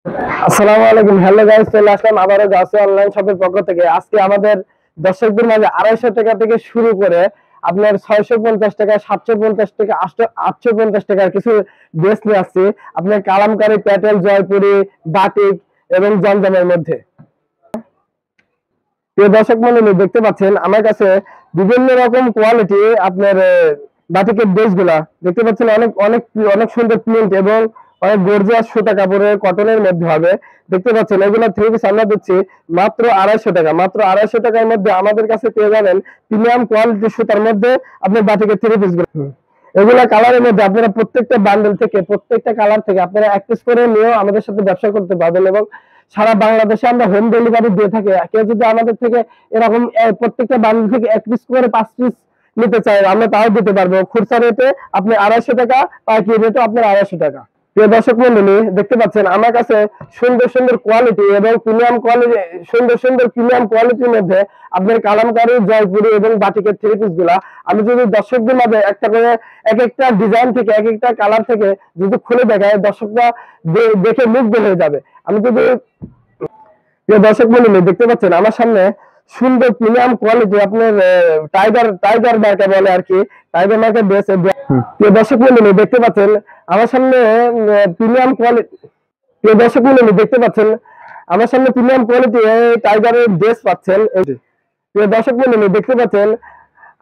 আসসালামু আলাইকুম। Hello guys, চলে আসলাম আবারও গাছে অনলাইন শপের পক্ষ থেকে। আজকে আমাদের দর্শকদের মাঝে 250 টাকা থেকে শুরু করে আপনার 650 টাকা, 750 টাকা, 850 টাকার কিছু ড্রেস নিয়ে আসছি আপনার কালামকারী, প্যাটেল, জয়পুরি, বাটিক এবং জমজমের মধ্যে। প্রিয় দর্শক মণ্ডলী, দেখতে পাচ্ছেন আমার কাছে বিভিন্ন রকম কোয়ালিটি আপনার বাটিকের ড্রেস গুলা দেখতে পাচ্ছেন। অনেক অনেক অনেক সুন্দর প্রিন্ট এবং অনেক গর্জিয়াস সুতা কাপড়ের কটনের মধ্যে হবে। দেখতে পাচ্ছেন এগুলো থ্রি পিস আমরা দিচ্ছি মাত্র 250 টাকা। মাত্র 250 টাকার মধ্যে আমাদের কাছে পেয়ে যাবেন প্রিমিয়াম কোয়ালিটি সুতার মধ্যে আপনার বাটিকের থ্রি পিস গুলো। এগুলা কালারের মধ্যে আপনারা প্রত্যেকটা বান্ডেল থেকে, প্রত্যেকটা কালার থেকে আপনারা এক পিস করে নিয়েও আমাদের সাথে ব্যবসা করতে পারবেন এবং সারা বাংলাদেশে আমরা হোম ডেলিভারি দিয়ে থাকি। কেউ যদি আমাদের থেকে এরকম প্রত্যেকটা বান্ডেল থেকে এক পিস করে 5 পিস নিতে চাই, আমরা তাও দিতে পারবো। খুচরা রেটে আপনি 250 টাকা, পাইকারি রেটে আপনার 250 টাকা। প্রিয় দর্শক মন্ডলী, দেখতে পাচ্ছেন আমার কাছে সুন্দর সুন্দর কোয়ালিটি এবং প্রিমিয়াম কোয়ালিটি, সুন্দর সুন্দর প্রিমিয়াম কোয়ালিটির মধ্যে আপনার কালামকারী, জয়পুরি এবং বাটিকের থ্রি পিস গুলা আমি যদি দর্শকদের মাঝে একটা করে এক একটা ডিজাইন থেকে, এক একটা কালার থেকে যদি খুলে দেখায়, দর্শকরা দেখে মুগ্ধ হয়ে যাবে। আমি যদি প্রিয় দর্শক মন্ডলী, দেখতে পাচ্ছেন আমার সামনে সুন্দর প্রিমিয়াম কোয়ালিটি আপনার টাইগার টাইগার মার্কা বলে আর কি, টাইগার মার্কের ড্রেস। প্রিয় দর্শক মন্ডলী, দেখতে পাচ্ছেন আমার সামনে প্রিমিয়াম কোয়ালিটি, প্রিয় দর্শক মন্ডলী, দেখতে পাচ্ছেন আমার সামনে প্রিমিয়াম কোয়ালিটি টাইগারের ড্রেস পাচ্ছেন। প্রিয় দর্শক মন্ডলী, দেখতে পাচ্ছেন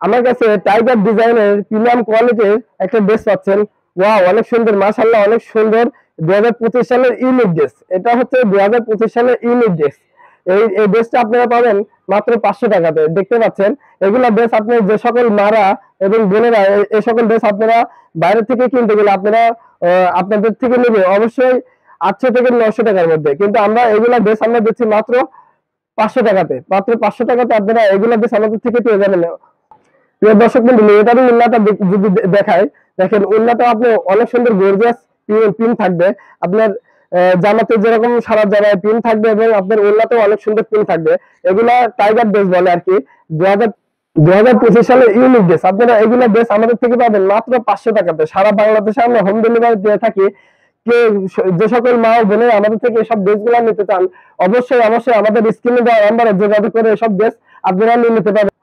আমার কাছে টাইগার ডিজাইনের প্রিমিয়াম কোয়ালিটির একটা ড্রেস পাচ্ছেন। ওয়াও, অনেক সুন্দর, মাশাআল্লাহ, অনেক সুন্দর। 2025 সালের ইউনিক ড্রেস, এটা হচ্ছে 2025 সালের ইউনিক ড্রেস। এই ড্রেসটা আপনারা পাবেন মাত্র 500 টাকাতে। দেখতে পাচ্ছেন এগুলা ড্রেস আপনি যে সকল মারা এবং বোনেরা এই সকল ড্রেস আপনারা বাইরে থেকে কিনতে গেলে আপনারা আপনাদের থেকে নেবে অবশ্যই 800 থেকে 900 টাকার মধ্যে, কিন্তু আমরা এগুলা ড্রেস আমরা দিচ্ছি মাত্র 500 টাকাতে। মাত্র 500 টাকাতে আপনারা এগুলা ড্রেস আমাদের থেকে পেয়ে যাবেন। প্রিয় দর্শক মন্ডলী, এটারই উন্নাটা যদি দেখায়, দেখেন উন্নাটা আপনি অনেক সুন্দর গর্জিয়াস পিন থাকবে। আপনার জামাতে যেরকম সারা জামায় পিন থাকবে এবং আপনার উন্নাতেও অনেক সুন্দর পিন থাকবে। এগুলা টাইগার ড্রেস বলে আর কি। 2025 সালে ইউনিক ড্রেস আপনারা এগুলা ড্রেস আমাদের থেকে পাবেন মাত্র 500 টাকাতে। সারা বাংলাদেশে আমরা হোম ডেলিভারি দিয়ে থাকি। কে যে সকল মা ও বোনেরা আমাদের থেকে এসব ড্রেস গুলা নিতে চান, অবশ্যই অবশ্যই আমাদের স্ক্রিনে দেওয়া নাম্বারে যোগাযোগ করে এসব ড্রেস আপনারা নিয়ে নিতে পারবেন।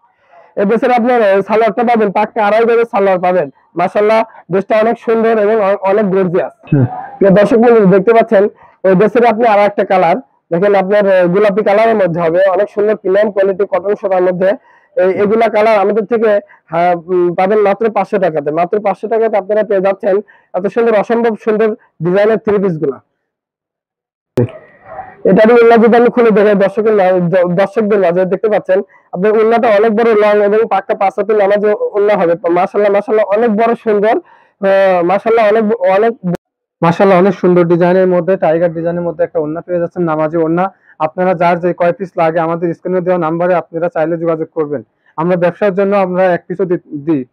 এই ড্রেসের আপনার সালোয়ারটা পাবেন পাক্কা 2.5 গজের সালোয়ার পাবেন। মাশাআল্লাহ, ড্রেসটা অনেক সুন্দর এবং অনেক গর্জিয়াস। প্রিয় দর্শক বন্ধু, দেখতে পাচ্ছেন ওই ড্রেসের আপনি আরো একটা কালার দেখেন, আপনার গোলাপি কালারের মধ্যে হবে, অনেক সুন্দর প্রিমিয়াম কোয়ালিটি কটন সুতার মধ্যে। এগুলা কালার আমাদের থেকে পাবেন মাত্র 500 টাকাতে। মাত্র 500 টাকাতে আপনারা পেয়ে যাচ্ছেন এত সুন্দর, অসম্ভব সুন্দর ডিজাইনের থ্রি পিস গুলা। এটারই উল্লা যদি আমি খুলে দেখে দর্শকদের মাঝে, দেখতে পাচ্ছেন আপনার উল্লাটা অনেক বড় লং এবং পাক্কা 5 হাতের নামাজে উল্লা হবে। মাশাআল্লাহ মাশাআল্লাহ, অনেক বড় সুন্দর, মাশাআল্লাহ অনেক অনেক মাশাআল্লাহ, অনেক সুন্দর ডিজাইনের মধ্যে, টাইগার ডিজাইনের মধ্যে একটা ওড়না পেয়ে যাচ্ছেন, নামাজি ওড়না। আপনারা যার যে কয় পিস লাগে আমাদের স্ক্রিনে দেওয়া নাম্বারে আপনারা চাইলে যোগাযোগ করবেন। আমরা ব্যবসার জন্য আমরা এক পিসও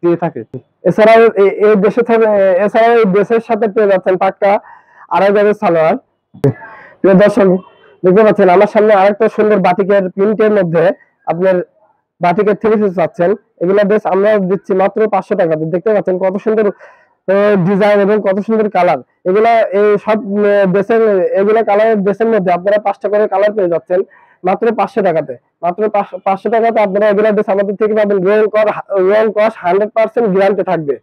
দিয়ে থাকি। এছাড়াও এই দেশে এছাড়াও এই দেশের সাথে পেয়ে যাচ্ছেন পাক্কা 2.5 গজের সালোয়ার। প্রিয় দর্শক, দেখতে পাচ্ছেন আমার সামনে আরেকটা সুন্দর বাটিকের প্রিন্টের মধ্যে আপনার বাটিকের থ্রি পিস পাচ্ছেন। এগুলা ড্রেস আমরা দিচ্ছি মাত্র 500 টাকাতে। দেখতে পাচ্ছেন কত সুন্দর ডিজাইন এবং কত সুন্দর কালার। এগুলা এই সব ড্রেসের, এগুলা কালারের ড্রেসের মধ্যে আপনারা 5টা করে কালার পেয়ে যাচ্ছেন মাত্র 500 টাকাতে। মাত্র 500 টাকাতে আপনারা এগুলা ড্রেস আমাদের থেকে পাবেন। রং কস 100% গ্যারান্টি থাকবে।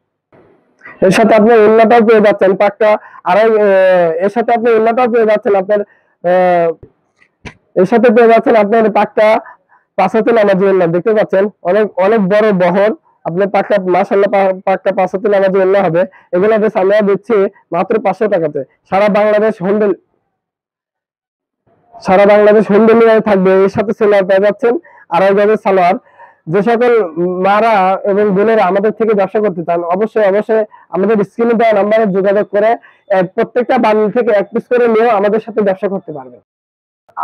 এর সাথে আপনি উন্নতও পেয়ে যাচ্ছেন পাক্কা আড়াই, এর সাথে আপনি উন্নতও পেয়ে যাচ্ছেন আপনার এর সাথে পেয়ে যাচ্ছেন আপনার পাক্কা 5 হাতে নামাজি উন্নত। দেখতে পাচ্ছেন অনেক অনেক বড় বহর আপনার পাক্কা, মাশাআল্লাহ, পাক্কা 5 হাতে নামাজি উন্নত হবে। এগুলো বেশ আমরা দিচ্ছি মাত্র 500 টাকাতে। সারা বাংলাদেশ হোম ডেলিভারি থাকবে। এর সাথে সেলার পেয়ে যাচ্ছেন 2.5 গজের সালোয়ার। যে সকল মারা এবং বোনেরা আমাদের থেকে ব্যবসা করতে চান, অবশ্যই অবশ্যই আমাদের স্ক্রিনে দেওয়া নাম্বারে যোগাযোগ করে প্রত্যেকটা বান্ডেল থেকে এক পিস করে নিয়েও আমাদের সাথে ব্যবসা করতে পারবেন।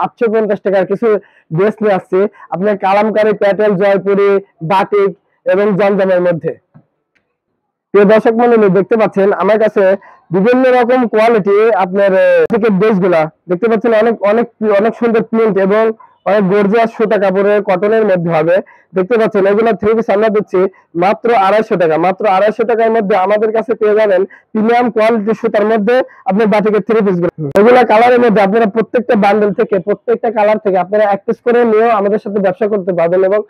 850 টাকার কিছু ড্রেস নিয়ে আসছি আপনার কালামকারী, প্যাটেল, জয়পুরি, বাটিক এবং জমজমের মধ্যে। প্রিয় দর্শক মণ্ডলী, দেখতে পাচ্ছেন আমার কাছে বিভিন্ন রকম কোয়ালিটি আপনার থেকে ড্রেস গুলা দেখতে পাচ্ছেন। অনেক অনেক অনেক সুন্দর প্রিন্ট এবং অনেক গর্জিয়াস সুতা কাপড়ের কটনের মধ্যে হবে। দেখতে পাচ্ছেন এগুলো থ্রি পিস আমরা দিচ্ছি মাত্র 250 টাকা। মাত্র 250 টাকার মধ্যে আমাদের কাছে পেয়ে যাবেন প্রিমিয়াম কোয়ালিটি সুতার মধ্যে আপনার বাটিকের থ্রি পিস গুলো। এগুলা কালারের মধ্যে আপনারা প্রত্যেকটা বান্ডেল থেকে প্রত্যেকটা কালার থেকে আপনারা এক পিস করে নিয়েও আমাদের সাথে ব্যবসা করতে পারবেন এবং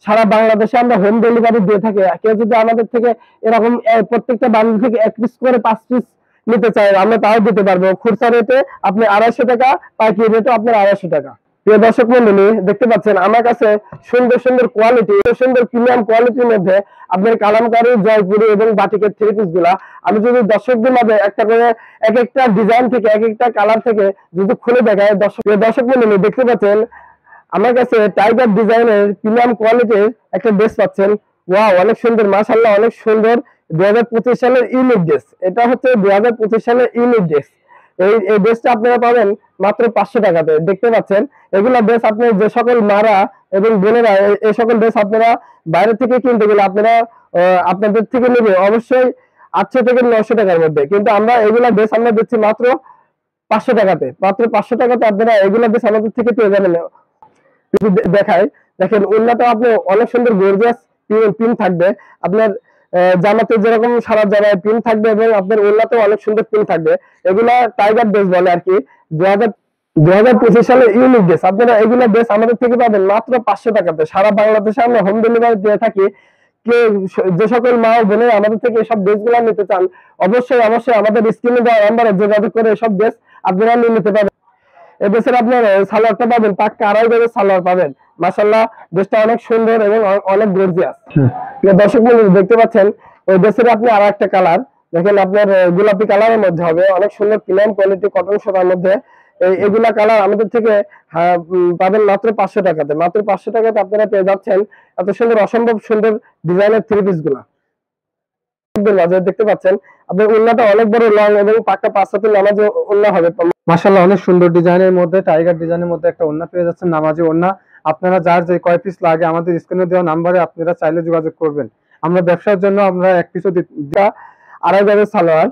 সারা বাংলাদেশে আমরা হোম ডেলিভারি দিয়ে থাকি। কেউ যদি আমাদের থেকে এরকম প্রত্যেকটা বান্ডেল থেকে এক পিস করে 5 পিস নিতে চাই আমরা তাও দিতে পারবো। খুচরা রেটে আপনি 250 টাকা, পাইকারি রেটে আপনার 250 টাকা। প্রিয় দর্শক মন্ডলী, দেখতে পাচ্ছেন আমার কাছে সুন্দর সুন্দর কোয়ালিটি, সুন্দর প্রিমিয়াম কোয়ালিটির মধ্যে আপনার কালামকারী, জয়পুরি এবং বাটিকের থ্রি পিস গুলা আমি যদি দর্শকদের মাঝে একটা করে এক একটা ডিজাইন থেকে এক একটা কালার থেকে যদি খুলে দেখায়, দর্শক মন্ডলী দেখতে পাচ্ছেন আমার কাছে টাইগার ডিজাইনের প্রিমিয়াম কোয়ালিটির একটা ড্রেস পাচ্ছেন। ওয়াও, অনেক সুন্দর, মাশাআল্লাহ, অনেক সুন্দর। 2025 সালের ইউনিক ড্রেস, এটা হচ্ছে 2025 সালের ইউনিক ড্রেস। এই ড্রেসটা আপনারা পাবেন মাত্র 500 টাকাতে। দেখতে পাচ্ছেন এগুলা ড্রেস আপনি যে সকল মারা এবং বোনেরা এই সকল ড্রেস আপনারা বাইরে থেকে কিনতে গেলে আপনারা আপনাদের থেকে নেবে অবশ্যই 800 থেকে 900 টাকার মধ্যে, কিন্তু আমরা এগুলা ড্রেস আমরা দিচ্ছি মাত্র 500 টাকাতে। মাত্র 500 টাকাতে আপনারা এগুলা ড্রেস আমাদের থেকে পেয়ে যাবেন। যদি দেখায়, দেখেন উন্নত আপনি অনেক সুন্দর গর্জিয়াস পিন থাকবে আপনার জামাতে, যেরকম সারা জামায় পিন থাকবে এবং আপনার উন্নতেও অনেক সুন্দর পিন থাকবে। এগুলা টাইগার ড্রেস বলে আর কি। 2025 সালে ইউনিক ড্রেস আপনারা এগুলা ড্রেস আমাদের থেকে পাবেন মাত্র 500 টাকাতে। সারা বাংলাদেশে আমরা হোম ডেলিভারি দিয়ে থাকি। যে সকল মা ও বোনেরা আমাদের থেকে এসব ড্রেস গুলা নিতে চান অবশ্যই অবশ্যই আমাদের স্ক্রিনে দেওয়া নাম্বারে যোগাযোগ করে এসব ড্রেস আপনারা নিয়ে নিতে পারবেন। এই ড্রেসের আপনার সালোয়ারটা পাবেন পাক্কা 2.5 গজের সালোয়ার পাবেন। মাশাআল্লাহ, ড্রেসটা অনেক সুন্দর এবং অনেক গর্জিয়াস। দর্শক বন্ধু দেখতে পাচ্ছেন ওই ড্রেসের আপনি আরো একটা কালার দেখেন, আপনার গোলাপি কালারের মধ্যে হবে, অনেক সুন্দর প্রিমিয়াম কোয়ালিটি কটন সুতার মধ্যে। এগুলা কালার আমাদের থেকে পাবেন মাত্র 500 টাকাতে। মাত্র 500 টাকাতে আপনারা পেয়ে যাচ্ছেন এত সুন্দর, অসম্ভব সুন্দর ডিজাইনের থ্রি পিস গুলা। দেখতে পাচ্ছেন আপনার উন্নাটা অনেক বড়, লং এবং পাক্কা 5 হাতের নামাজ উন্না হবে। মাশাআল্লাহ, অনেক সুন্দর ডিজাইনের মধ্যে টাইগার ডিজাইনের মধ্যে একটা ওড়না পেয়ে যাচ্ছেন, নামাজি ওড়না। আপনারা যার যে কয় পিস লাগে আমাদের স্ক্রিনে দেওয়া নাম্বারে আপনারা চাইলে যোগাযোগ করবেন। আমরা ব্যবসার জন্য আমরা এক পিসও 2.5 গজের সালোয়ার